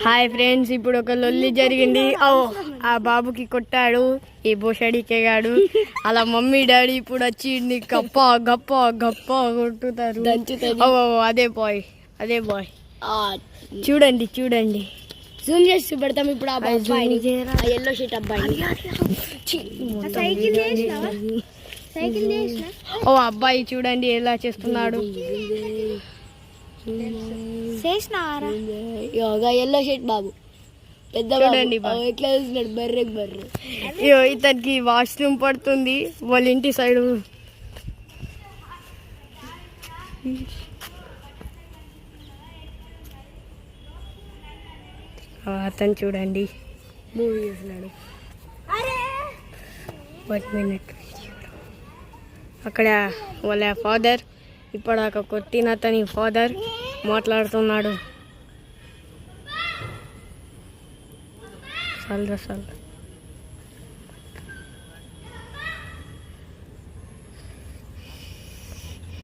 Hi friends, ఇప్పుడు ఒక లొల్లి జరిగింది. ఆ బాబుకి కొట్టాడు, ఈ బోషడికేగాడు. అలా మమ్మీ డాడీ ఇప్పుడు వచ్చి గప్ప గప్ప గప్ప కొట్టుతారు. అదే బాయ్ చూడండి జూమ్ చేసి చూపెడతాం ఇప్పుడు. ఎల్లో షర్ట్ అబ్బాయి అబ్బాయి చూడండి ఎలా చేస్తున్నాడు. ఎల్లో షర్ట్ బాబు పెద్ద చూడండి ఎట్లా చూస్తున్నాడు, బర్రె. ఇతనికి వాష్రూమ్ పడుతుంది వాళ్ళ ఇంటి సైడ్. అతను చూడండి మూవీ చేస్తున్నాడు. అక్కడ వాళ్ళ ఫాదర్, ఇప్పుడు కొట్టిన అతని ఫాదర్ మాట్లాడుతున్నాడు. చాలు